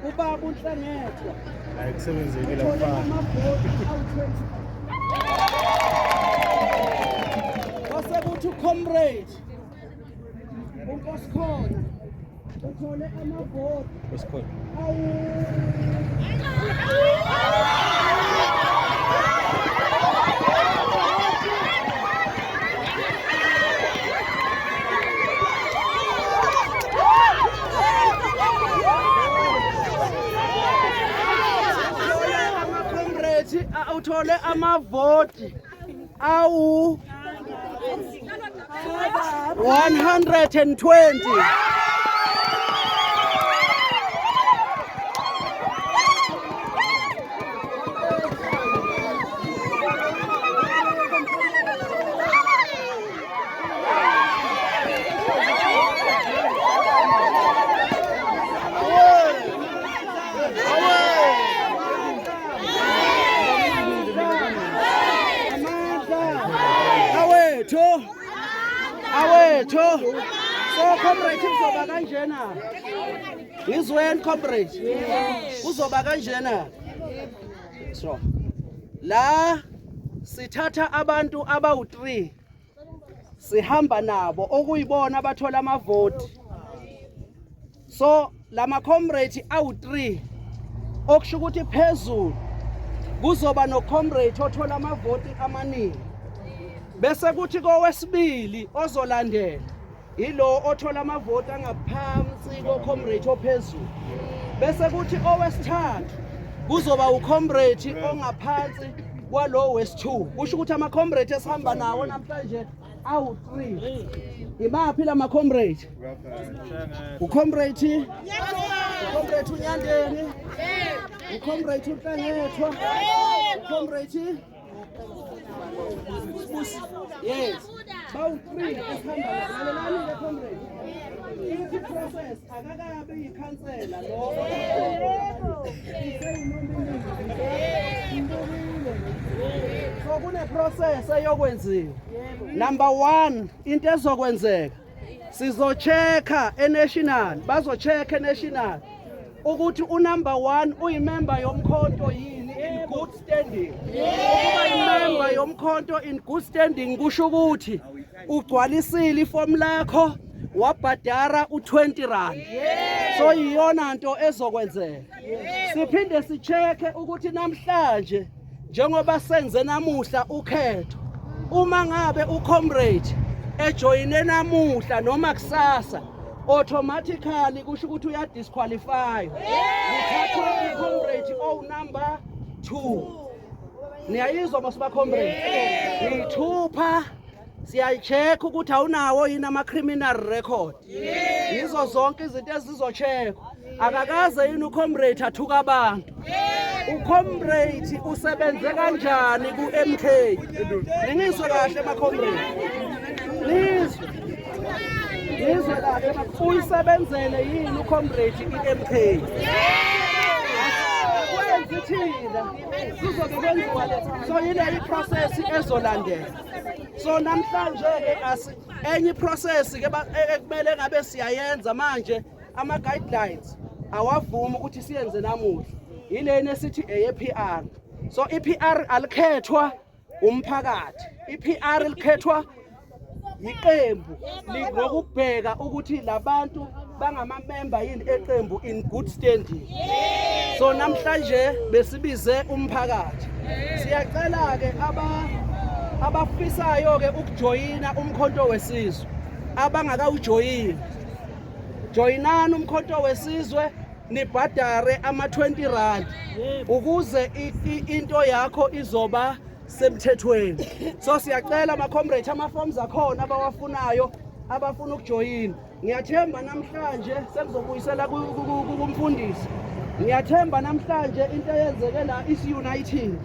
Ubaba uNhlangethwa Ayikusebenzekile uthole mfana. amavoti awu-20. Base kuthi uComrade uNkosikhona uthole amavoti Wesikhona. Comrade uthole amavoti awu 120. Awetho so comrade uzoba kanjena izweni comrade uzoba kanjena so la sithatha abantu abawu3 sihamba nabo okuyibona abathola amavoti so lama comrade awu3 okusho ukuthi phezulu kuzoba no comrade othola amavoti amaningi bese kuthi kowesibili ozolandela ilo othola amavoti angaphansi ko-comrade ophezulu bese kuthi owesithathu kuzoba ucomrade ongaphansi kwalo wesi2 kusho ukuthi ama-comrade esihamba nawo namhlanje awu3 imaphi la ma-comrade ucomrade unyandeni ucomrade uNhlangethwa, ucomrade yes, bawu-3 esihamba lalelani-ke comrade. Ithi process akakabe yikhansela lo. So kune-process eyokwenziwa. Number 1, into ezokwenzeka sizo-check-a e-national, bazo-check-a e-national ukuthi unumber 1 uyimember yomkhonto yini in good standing. Ukuba imember yomkhonto in good standing kusho ukuthi ugcwalisile iform lakho wabhadara u20 rand. So iyona nto ezokwenzeka. Siphinde sicheke ukuthi namhlanje njengoba senze namuhla ukhetho, uma ngabe ucomrade ejoyine namuhla noma kusasa automatically kusho ukuthi uyadisqualify. Uthatha ucomrade number 2. Niyayizwa masiba comrade? Nithupha siyacheck ukuthi awunawo yini ama-criminal record. Yizo zonke izinto ezizocheckwa. Akakaze yini ucomrade athuka abantu. Ucomrade usebenze kanjani ku-MK? Ningizwe kahle ama-comrade. Nizwe kahle uyisebenzele yini ucomrade i-MK? Akwenzi thina. Sizobe kwenziwa le. So yile i-process ezolandela. So namhlanje-ke enye i-process ke ekumele ngabe siyayenza manje ama-guidelines awavuma ukuthi siyenze namuhla. Yilena esithi eye-PR. So i-PR alikhethwa umphakathi. I-PR likhethwa iqembu ngokubheka ukuthi labantu bangamamember yini eqembu in good standing. So namhlanje besibize umphakathi. Siyacela ke abafisayo ke ukujoyina umkhonto wesizwe abangakawujoyini. Joyinani umkhonto wesizwe nibhadare ama-20 rand ukuze into yakho izoba semthethweni. So siyacela ama-comrade ama-forms akhona abawafunayo abafuna ukujoyina. Ngiyathemba namhlanje sengizobuyisela kumfundisi. Ngiyathemba namhlanje into eyenzeke la is-uniting.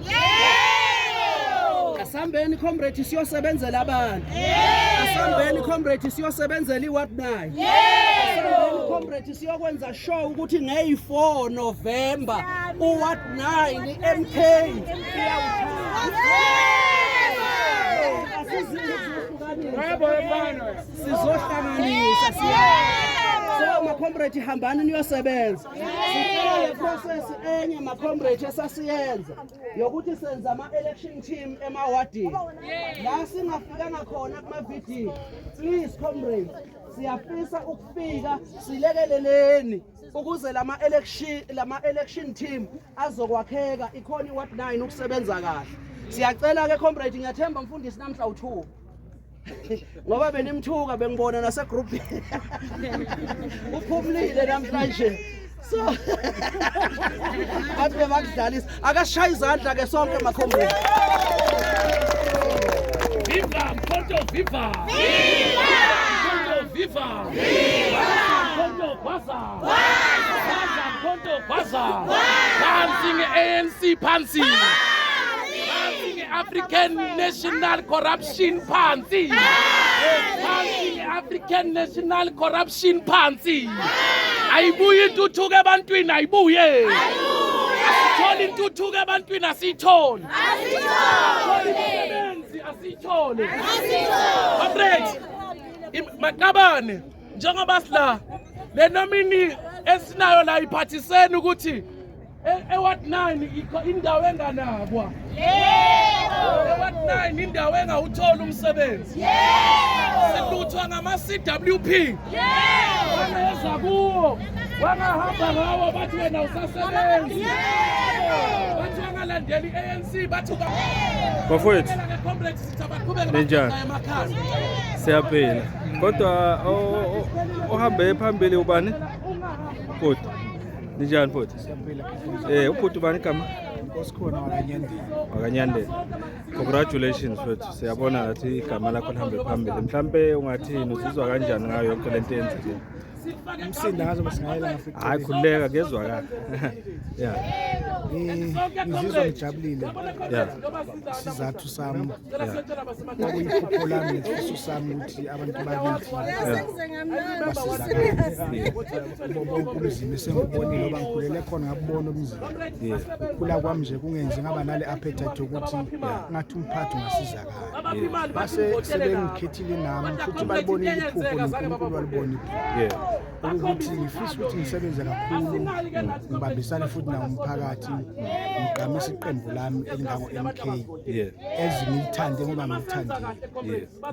Asambeni comrade siyosebenzela abantu. Asambeni comrade siyosebenzela iWard 9. Asambeni comrade siyokwenza show ukuthi nge-4 November uWard 9 MK sizohlanganisa so ma-comrade hambani niyosebenza. Sicela process enye ma-comrade esasiyenza yokuthi senza ama-election team emawadini la singafikanga khona kuma-video. Please comrade, siyafisa ukufika silekeleleni ukuze lama-election team azokwakheka ikhona iWard 9 ukusebenza kahle. Siyacela ke comrade, ngiyathemba mfundisi namhla uthuka ngoba benimthuka bengibona nasegroup uphumlile namhlanje. So athi bakudlalisa akashaya izandla ke sonke ma-comrade. Viva Mkhonto, viva! Viva! Mkhonto, viva! Viva! Mkhonto, gwaza! Gwaza! Mkhonto, gwaza! Phansi nge-ANC phansi! Phansi nge-African National Corruption phansi! Phansi nge-African National Corruption phansi! Ayibuye intuthuko ebantwini, ayibuye! Asithole intuthuko ebantwini, asithole! Asithole! Comrade, Maqabane, njengoba sila le nomini esinayo la iphathiseni ukuthi eWard 9 indawo enganakwa. eWard 9 indawo engawuthola umsebenzi. Siluthwa ngama-CWP. Wangeza kuwo, wangahamba ngawo bathi wena usasebenzi. Bathi wangalandeli i-ANC bathi bafowethu ninjani? Siyaphila kodwa ohambe phambili ubani? Bhuti ninjani bhuti? Ubhuti ubani igama? Nkosikhona wakanyandela. Congratulations bhuti, siyabona ngathi igama lakho lihambe phambili. Mhlambe ungathini, uzizwa kanjani ngayo yonke lento eyenzekile? umsinda ngazo basingayela ngafika. Hayi khuleka kezwakala. Yeah. Ngizizwa ngijabulile. Yeah. Isizathu sami okuyiphupho lami nesifiso sami ukuthi abantu bakithi basizakale. Bonke umzimba esengibonile oba ngikhulele khona ngabona umzimba. Ukukhula kwami nje kungenzi ngaba nale appetite ukuthi ngathi umphathi ungasizakala. Base sebengikhethile nami futhi balibonile iphupho noNkulunkulu walibona iphupho. Ukuthi ngifisa ukuthi ngisebenze kakhulu ngibambisane futhi nawo umphakathi ngigqamise iqembu lami elingango-MK ezingilithande ngoba ngilithandile.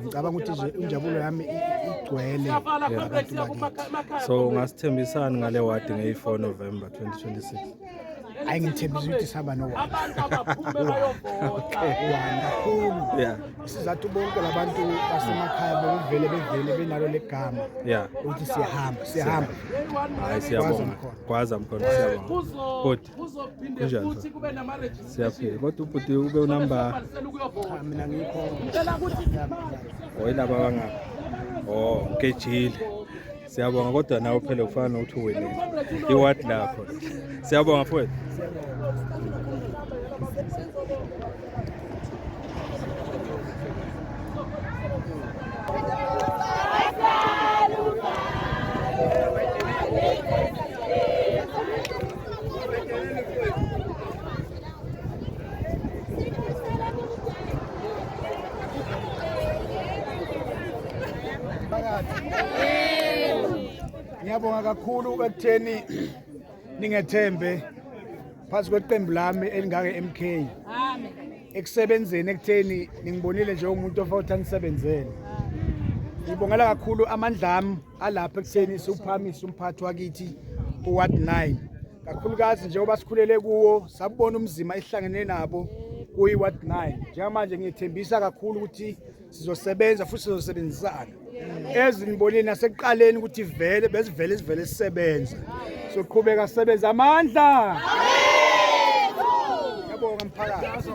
Ngicabanga ukuthi nje injabulo yami igcwele abantu bakithi. So ngasithembisani ngale wadi nge-4 November 2026. Hayi ngithembisa ukuthi sihamba no-1 kakhulu. Isizathu bonke labantu basemakhaya bevele benalo legama ukuthi siyahamba. Hayi siyabonga. Gwaza mkhona siyabonga. Bhuti kunjani? Siyaphila. Kodwa ubhuti ube unamba. Mina ngikho. Oyilaba bangapha. Oh, ngejile. Siyabonga kodwa nawe phela ufana nokuthi uwele. Iwadi lapho. Siyabonga mfowethu. Ngiyabonga kakhulu ekutheni ningethembe phansi kweqembu lami elingake MK. Amen. Ekusebenzeni ekutheni ningibonile nje umuntu ofuna unisebenzele. Ngibongela kakhulu amandla ami alapha ekutheni siuphamise umphathi wakithi uWard 9. Kakhulukazi njengoba sikhulele kuwo sabona umzima ehlangene nabo kuyiWard 9. Njengamanje ngiyethembisa kakhulu ukuthi sizosebenza futhi sizosebenzisana. Ezinibonile nasekuqaleni ukuthi vele bezivele sisebenza. Soqhubeka sisebenza amandla. Yabonga mphakathi.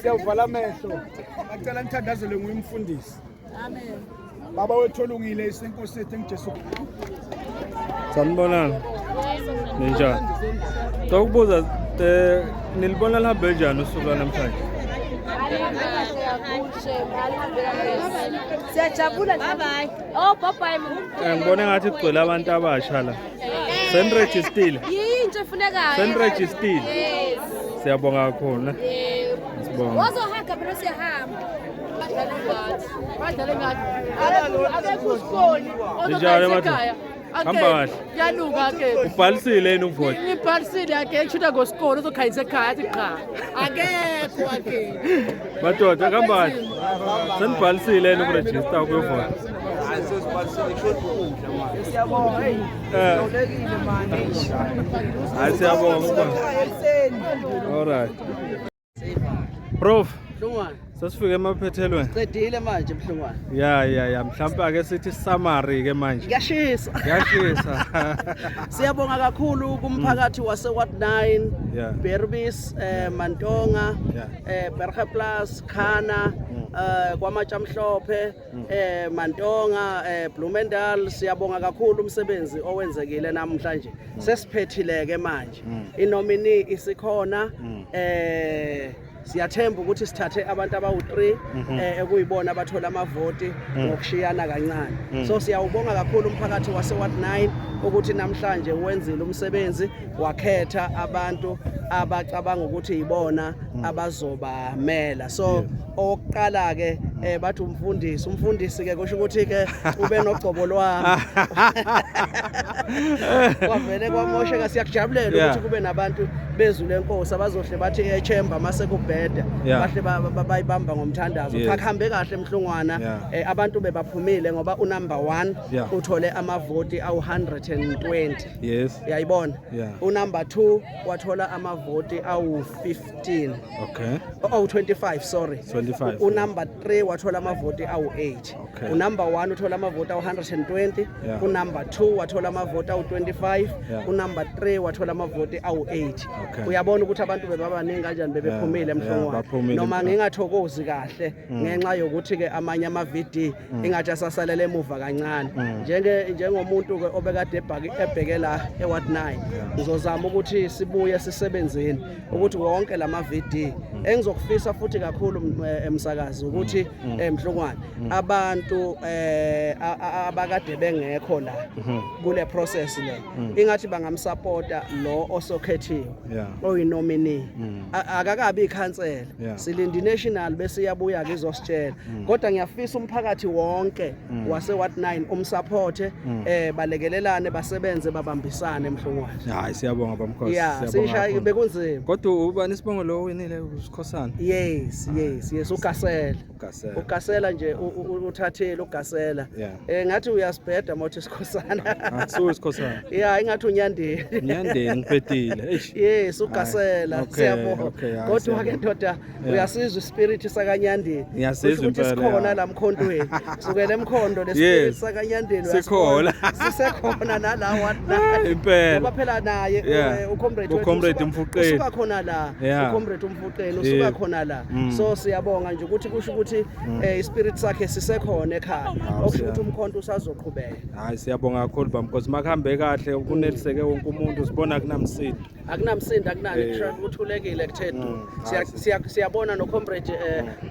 Siyavala amehlo. Ngicela nithandazele nguyimfundisi. Amen. Baba wethu olungile isenkosi yethu ngiJesu. Sanibonani. Ninjani? Ukubuza nilibona lihambe njani usuku namhlanje? Siyajabula. Bye bye. Oh bye bye. Ngibona ngathi kugcwele abantu abasha la. Senregistered. Yinto efunekayo. Senregistered. Yes. Siyabonga kakhulu. Sibonga. Wozohanga bro siyahamba. Badlale ngathi. Akekho usikoni. Njalo ekhaya. Hamba kahle. Yalunga ke. Ubhalisile yini ukuvota? Ngibhalisile ake kushuta ngosikolo uzokhayisa ekhaya athi cha. Akekho ake. Madoda hamba kahle. Senibhalisile yini ukuregister ukuyovota? Siyabonga hey. Ngolekile manje. Siyabonga. All right. Prof. Mhlungwane. Sasifike emaphethelweni. Cedile manje Mhlungwane. Ya mhlawumbe ake sithi summary ke manje. Ngiyashisa. Siyabonga kakhulu kumphakathi waseWard 9, Berbis, Mantonga, Berge Plus, Khana, kwaMatsha Mhlophe, Mantonga, Bloemendal. Siyabonga kakhulu umsebenzi owenzekile namhlanje. Sesiphethile ke manje. Inomini isikhona siyathemba ukuthi sithathe abantu abawu3 ekuyibona abathola amavoti ngokushiyana kancane. So siyawubonga kakhulu umphakathi waseWard 9 ukuthi namhlanje wenzile umsebenzi wakhetha abantu abacabanga ukuthi yibona abazobamela. So oqala ke bathi umfundisi ke kusho ukuthi ke ube nogcobo lwami. Kwavele kwamosheka siyakujabulela ukuthi kube nabantu bezulu lenkosi abazohle bathi echemba mase kubheda bahle bayibamba ngomthandazo. Akuhambe kahle Mhlungwana. Abantu bebaphumile ngoba unumber 1 uthole amavoti awu120. Yes. Uyayibona? Unumber 2 wathola amavoti awu-15 Okay. awu-25 sorry 25. unumber 3 wathola amavoti awu-8 Okay. unumber 1 uthola amavoti awu-120 Yeah. unumber 2 wathola amavoti awu-25 Yeah. unumber 3 wathola amavoti awu-8 Okay. uyabona ukuthi abantu bebabaningi kanjani bebephumile Yeah, emhlungu baphumile noma emhlungu. ngingathokozi kahle ngenxa yokuthi-ke amanye ama-VD ingathi asasalele emuva kancane njengomuntu-ke obekade ebheke la e-Ward 9 ngizozama ukuthi sibuye sisebenzeni ukuthi wonke lama-VD engizokufisa futhi kakhulu emsakazi ukuthi Mhlongwane abantu abakade bengekho la kule process le ingathi bangamsupporta lo osokhethiwe Yeah. oyinominee akakabi ikhansela Yeah. silindi national bese iyabuya ke izositshela kodwa ngiyafisa umphakathi wonke wase-Ward 9 umsupporte balekelelane basebenze babambisane Mhlongwane. Hayi siyabonga bamkhosi. Yeah, sishaye bekunzima. Kodwa ubani isibongo lo winile uSikhosana? Yes, uGasela. Ugasela. uGasela nje uthathele uGasela. Yeah. Ngathi uyasibheda mothi Sikhosana. Akusuka Sikhosana. Yeah, ingathi unyandeni. Nyandeni ngiphetile. Eish. Yes, uGasela Okay, siyabonga. okay, yeah, Kodwa siyabonga. ke ndoda uyasizwa ispirit sakanyandeni. Ngiyasizwa Ukuthi impela, sikhona yeah. la mkhondweni. Sukela emkhondo lespirit Yes. sakanyandeni Sikhona. sisekhona nala Ward 9. Impela. Ngoba phela naye Yeah. ucomrade uComrade Mfuqeni. usuka khona la Yeah. uComrade Mfuqeni usuka Yeah. khona la so siyabonga nje ukuthi kusho ukuthi ispirit sakhe sisekhona ekhaya okusho ukuthi umkhonto usazoqhubeka. Hayi siyabonga kakhulu bamkhosi makuhambe kahle kuneliseke wonke umuntu sibona kunamsindo. Akunamsindo akunani uthulekile kuthethu siyabona noComrade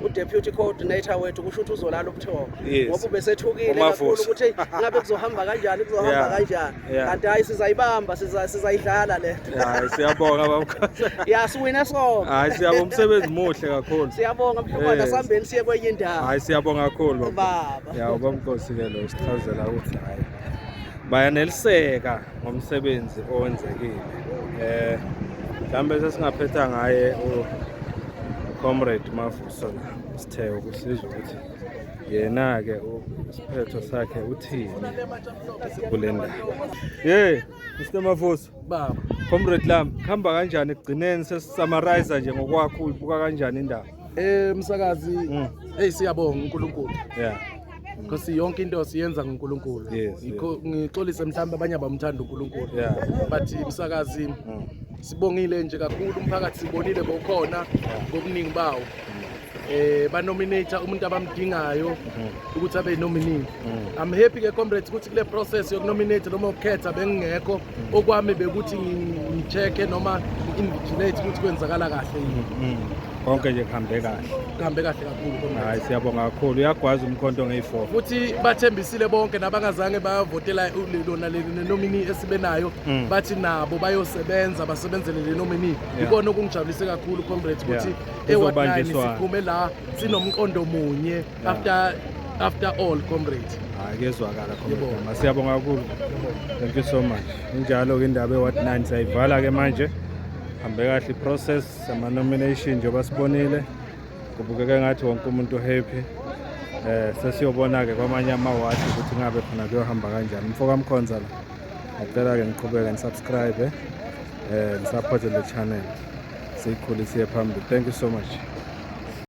uDeputy Coordinator wethu kusho ukuthi uzolala ubuthongo Yes. ngoba ubesethukile Umavuso. kakhulu ukuthi ngabe kuzohamba kanjani Yeah. kanjani Yeah. kanti hayi sizayibamba sizayidlala le Hayi siyabonga bamkhosi. ya siwine sonke. Hayi siyabonga umsebenzi muhle kakhulu. Siyabonga Mhlongwane Yes. asambeni siye kwenye indawo. Hayi siyabonga kakhulu Baba. Ya ubamkhosi ke lo sichazela ukuthi hayi bayaneliseka ngomsebenzi owenzekile. Mhlambe sesingaphetha ngaye uComrade Mavuso la Sitheo kusizwe ukuthi yena ke isiphetho sakhe uthini kule ndawo. Mr Mavuso baba Comrade Lam khamba kanjani ekugcineni sesisummarize nje ngokwakho uyibuka kanjani indaba? msakazi siyabonga uNkulunkulu Yeah. because yonke into siyenza ngoNkulunkulu. Yes, Yikho ngixolise mhlawumbe abanye abamthanda uNkulunkulu. Yeah. But msakazi sibongile nje kakhulu umphakathi sibonile bokhona ngobuningi bawo. Banominate umuntu abamdingayo ukuthi abe nominee. I'm happy ke comrades ukuthi kule process yokunominate noma ukukhetha bengingekho okwami bekuthi ngicheck noma invigilate ukuthi kwenzakala kahle yini. Konke nje kuhambe kahle. Kuhambe kahle kakhulu comrades. Hayi siyabonga kakhulu uyagwaza umkhonto ngey4. Futhi bathembisile bonke nabangazange bayavotela lona le nominee esibe nayo bathi nabo bayosebenza basebenzele le nominee. Ikona okungijabulise kakhulu comrades ukuthi eWard 9 siphume la sinomqondo munye after all comrades. Hayi kezwakala comrade. Masiyabonga kakhulu. Thank you so much. Injalo ke indaba eWard 9 sayivala ke manje. Hambe kahle iprocess ama nomination nje basibonile. Kubukeka ngathi wonke umuntu happy. Sesiyobona ke kwamanye amaward ukuthi ngabe khona kuyohamba kanjani. Mfoka Mkhonza la. Ngicela ke niqhubeke nisubscribe nisupporte le channel. Sikhulise phambili. Thank you so much.